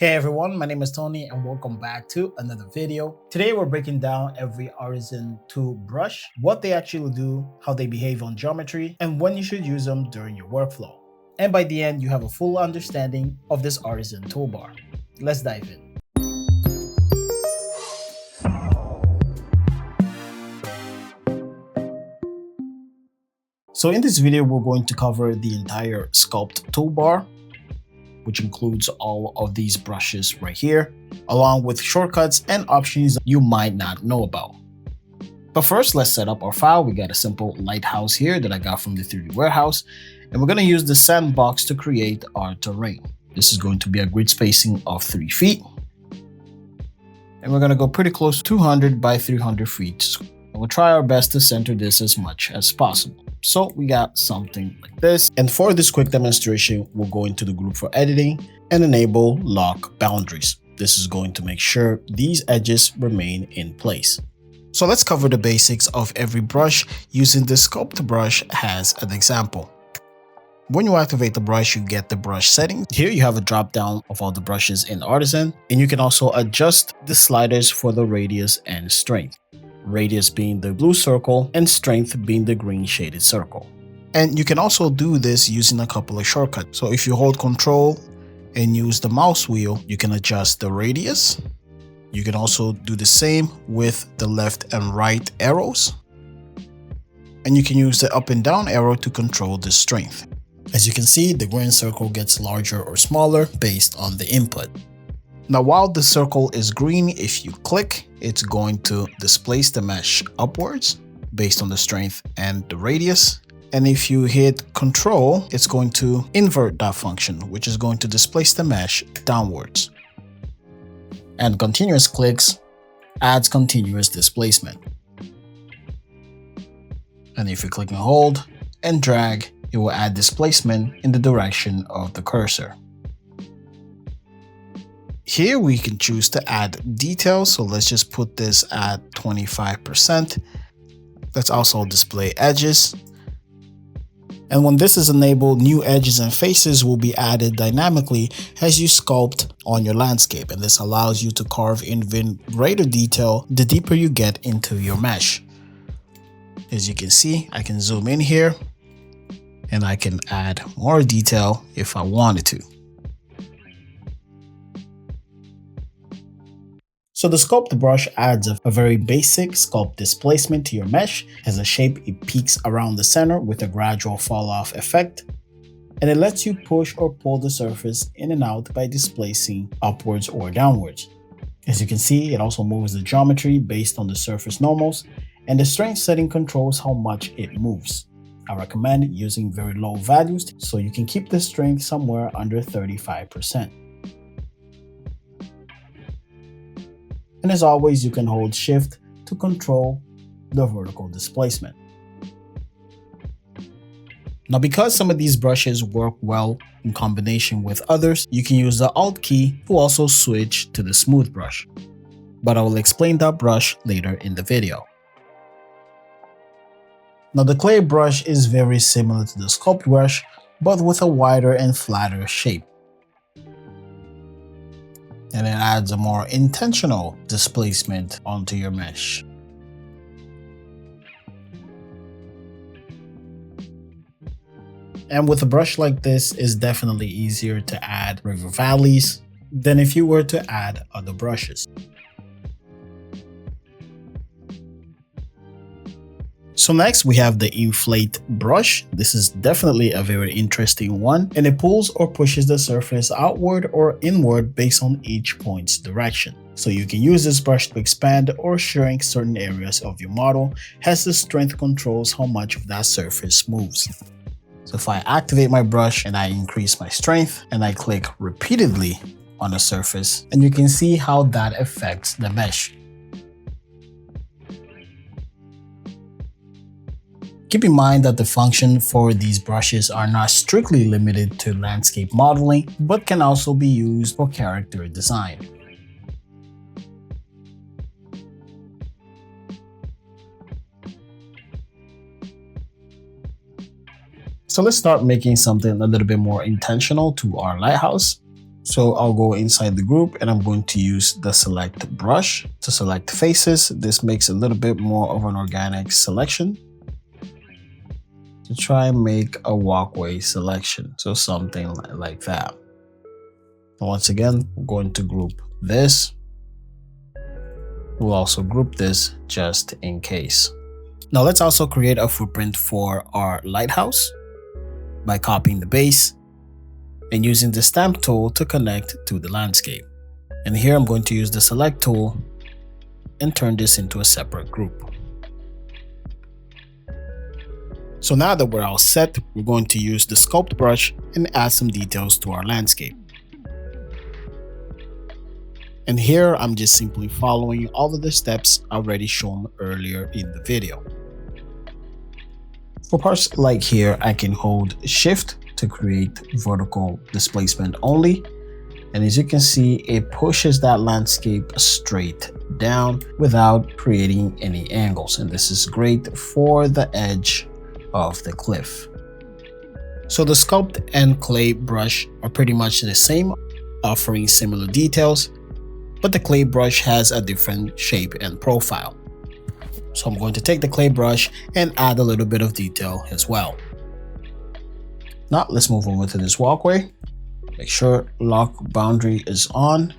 Hey everyone, my name is Tony and welcome back to another video. Today we're breaking down every Artisan tool brush, what they actually do, how they behave on geometry, and when you should use them during your workflow. And by the end, you have a full understanding of this Artisan toolbar. Let's dive in. So in this video, we're going to cover the entire Sculpt toolbar, which includes all of these brushes right here, along with shortcuts and options you might not know about. But first, let's set up our file. We got a simple lighthouse here that I got from the 3D warehouse, and we're going to use the sandbox to create our terrain. This is going to be a grid spacing of 3 feet. And we're going to go pretty close to 200 by 300 feet. And we'll try our best to center this as much as possible. So we got something like this. And for this quick demonstration, we'll go into the group for editing and enable lock boundaries. This is going to make sure these edges remain in place. So let's cover the basics of every brush using the Sculpt Brush as an example. When you activate the brush, you get the brush settings. Here you have a drop down of all the brushes in Artisan, and you can also adjust the sliders for the radius and strength. Radius being the blue circle and strength being the green shaded circle. And you can also do this using a couple of shortcuts. So if you hold Control and use the mouse wheel, you can adjust the radius. You can also do the same with the left and right arrows. And you can use the up and down arrow to control the strength. As you can see, the green circle gets larger or smaller based on the input. Now, while the circle is green, if you click, it's going to displace the mesh upwards based on the strength and the radius. And if you hit Control, it's going to invert that function, which is going to displace the mesh downwards. And continuous clicks adds continuous displacement. And if you click and hold and drag, it will add displacement in the direction of the cursor. Here we can choose to add details, so let's just put this at 25%. Let's also display edges. And when this is enabled, new edges and faces will be added dynamically as you sculpt on your landscape. And this allows you to carve in even greater detail the deeper you get into your mesh. As you can see, I can zoom in here and I can add more detail if I wanted to. So the Sculpt Brush adds a very basic sculpt displacement to your mesh. As a shape, it peaks around the center with a gradual fall off effect. And it lets you push or pull the surface in and out by displacing upwards or downwards. As you can see, it also moves the geometry based on the surface normals, and the strength setting controls how much it moves. I recommend using very low values so you can keep the strength somewhere under 35%. And as always, you can hold Shift to control the vertical displacement. Now, because some of these brushes work well in combination with others, you can use the Alt key to also switch to the Smooth brush. But I will explain that brush later in the video. Now, the clay brush is very similar to the Sculpt brush, but with a wider and flatter shape. And it adds a more intentional displacement onto your mesh. And with a brush like this, it's definitely easier to add river valleys than if you were to add other brushes. So next we have the Inflate Brush. This is definitely a very interesting one, and it pulls or pushes the surface outward or inward based on each point's direction. So you can use this brush to expand or shrink certain areas of your model, as the strength controls how much of that surface moves. So if I activate my brush and I increase my strength and I click repeatedly on a surface, and you can see how that affects the mesh. Keep in mind that the function for these brushes are not strictly limited to landscape modeling, but can also be used for character design. So let's start making something a little bit more intentional to our lighthouse. So I'll go inside the group and I'm going to use the select brush to select faces. This makes a little bit more of an organic selection to try and make a walkway selection. So something like that. And once again, we're going to group this. We'll also group this just in case. Now let's also create a footprint for our lighthouse by copying the base and using the stamp tool to connect to the landscape. And here I'm going to use the select tool and turn this into a separate group. So now that we're all set, we're going to use the Sculpt Brush and add some details to our landscape. And here I'm just simply following all of the steps already shown earlier in the video. For parts like here, I can hold Shift to create vertical displacement only. And as you can see, it pushes that landscape straight down without creating any angles. And this is great for the edge of the cliff. So the Sculpt and Clay brush are pretty much the same, offering similar details, but the Clay brush has a different shape and profile. So I'm going to take the Clay brush and add a little bit of detail as well. Now let's move over to this walkway. Make sure lock boundary is on.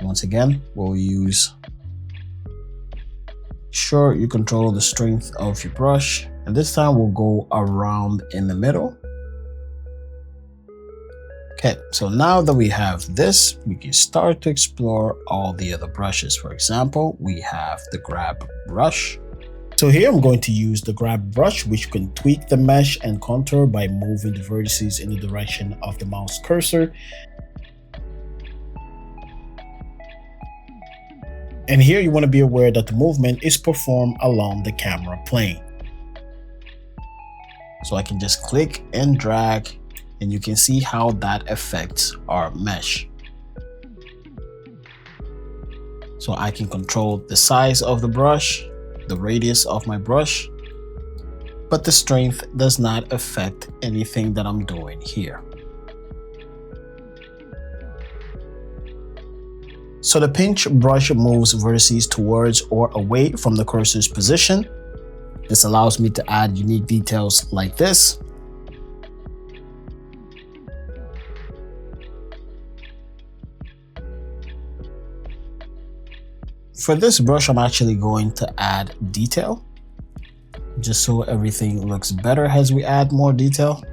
Once again, we'll use sure you control the strength of your brush, and this time we'll go around in the middle. Okay, so now that we have this, we can start to explore all the other brushes. For example, we have the grab brush. So here I'm going to use the grab brush, which can tweak the mesh and contour by moving the vertices in the direction of the mouse cursor. And here you want to be aware that the movement is performed along the camera plane. So I can just click and drag, and you can see how that affects our mesh. So I can control the size of the brush, the radius of my brush, but the strength does not affect anything that I'm doing here. So the pinch brush moves vertices towards or away from the cursor's position. This allows me to add unique details like this. For this brush, I'm actually going to add detail, just so everything looks better as we add more detail.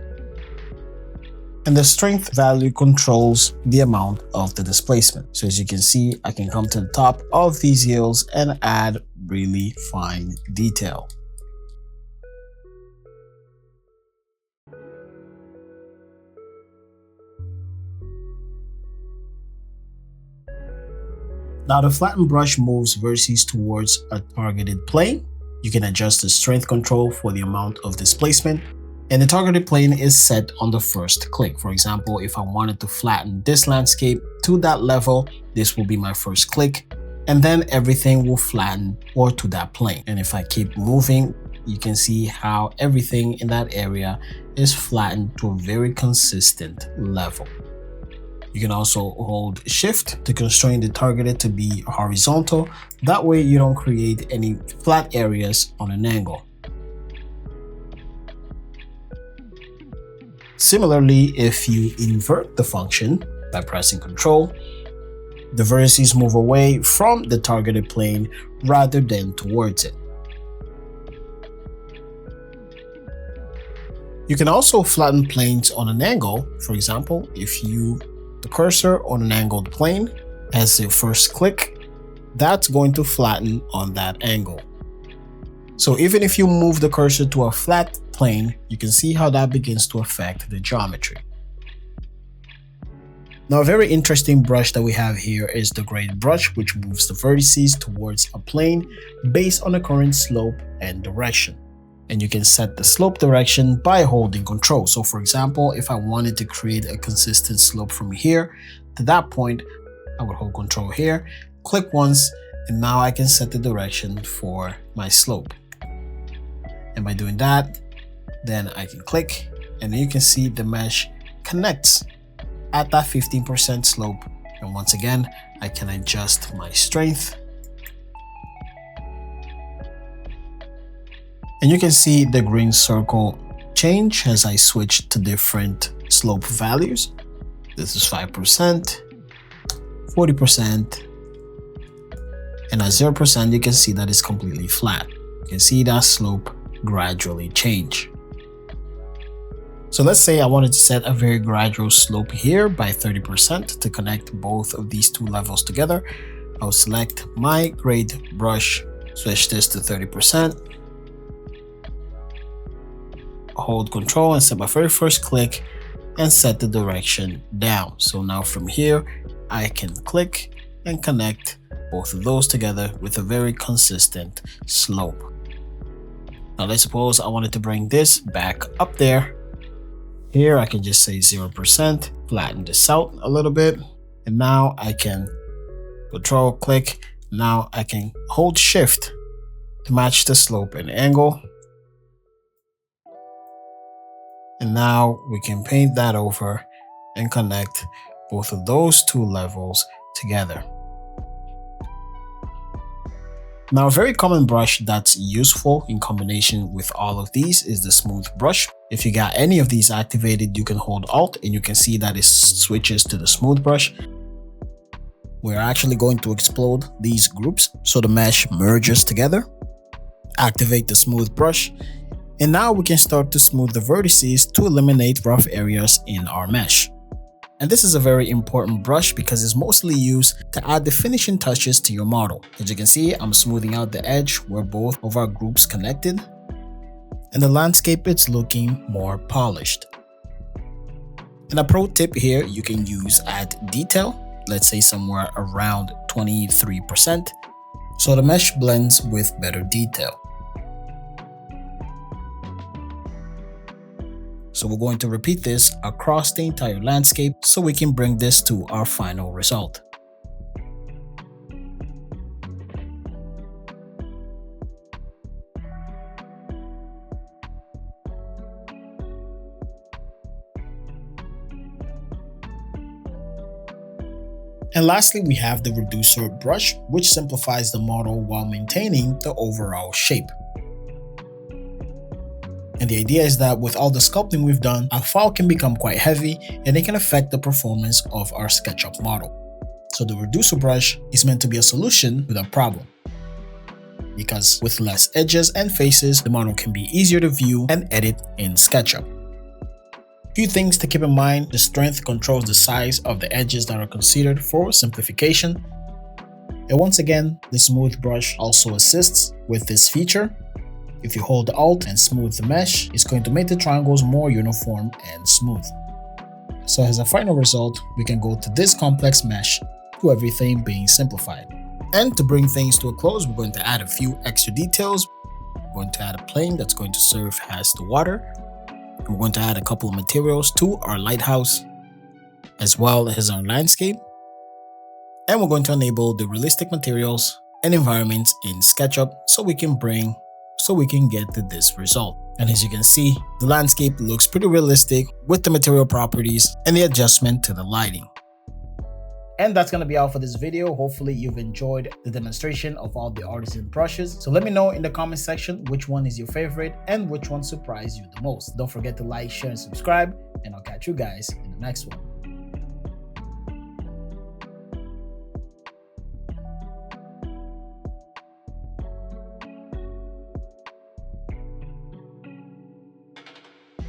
And the strength value controls the amount of the displacement. So as you can see, I can come to the top of these hills and add really fine detail. Now the flatten brush moves vertices towards a targeted plane. You can adjust the strength control for the amount of displacement, and the targeted plane is set on the first click. For example, if I wanted to flatten this landscape to that level, this will be my first click, and then everything will flatten or to that plane. And if I keep moving, you can see how everything in that area is flattened to a very consistent level. You can also hold Shift to constrain the targeted to be horizontal. That way you don't create any flat areas on an angle. Similarly, if you invert the function by pressing Ctrl, the vertices move away from the targeted plane rather than towards it. You can also flatten planes on an angle. For example, if you the cursor on an angled plane as the first click, that's going to flatten on that angle. So even if you move the cursor to a flat plane, you can see how that begins to affect the geometry. Now a very interesting brush that we have here is the grade brush, which moves the vertices towards a plane based on the current slope and direction. And you can set the slope direction by holding Ctrl. So for example, if I wanted to create a consistent slope from here to that point, I would hold Ctrl here, click once, and now I can set the direction for my slope. And by doing that, then I can click, and then you can see the mesh connects at that 15% slope. And once again, I can adjust my strength. And you can see the green circle change as I switch to different slope values. This is 5%, 40%, and at 0%, you can see that it's completely flat. You can see that slope gradually change. So let's say I wanted to set a very gradual slope here by 30% to connect both of these two levels together. I'll select my grade brush, switch this to 30%, hold Control and set my very first click and set the direction down. So now from here, I can click and connect both of those together with a very consistent slope. Now let's suppose I wanted to bring this back up there. Here I can just say 0%, flatten this out a little bit, and now I can Control click. Now I can hold Shift to match the slope and angle. And now we can paint that over and connect both of those two levels together. Now, a very common brush that's useful in combination with all of these is the smooth brush. If you got any of these activated, you can hold Alt and you can see that it switches to the smooth brush. We're actually going to explode these groups so the mesh merges together. Activate the smooth brush. And now we can start to smooth the vertices to eliminate rough areas in our mesh. And this is a very important brush because it's mostly used to add the finishing touches to your model. As you can see, I'm smoothing out the edge where both of our groups connected. And the landscape, it's looking more polished. And a pro tip here, you can use add detail, let's say somewhere around 23%, so the mesh blends with better detail. So we're going to repeat this across the entire landscape so we can bring this to our final result. And lastly, we have the reducer brush, which simplifies the model while maintaining the overall shape. And the idea is that with all the sculpting we've done, our file can become quite heavy and it can affect the performance of our SketchUp model. So the reducer brush is meant to be a solution to that problem. Because with less edges and faces, the model can be easier to view and edit in SketchUp. Few things to keep in mind: the strength controls the size of the edges that are considered for simplification. And once again, the smooth brush also assists with this feature. If you hold Alt and smooth the mesh, it's going to make the triangles more uniform and smooth. So as a final result, we can go to this complex mesh to everything being simplified. And to bring things to a close, we're going to add a few extra details. We're going to add a plane that's going to serve as the water. We're going to add a couple of materials to our lighthouse, as well as our landscape. And we're going to enable the realistic materials and environments in SketchUp so we can get to this result. And as you can see, the landscape looks pretty realistic with the material properties and the adjustment to the lighting. And that's going to be all for this video. Hopefully you've enjoyed the demonstration of all the Artisan brushes. So let me know in the comment section which one is your favorite and which one surprised you the most. Don't forget to like, share, and subscribe, and I'll catch you guys in the next one.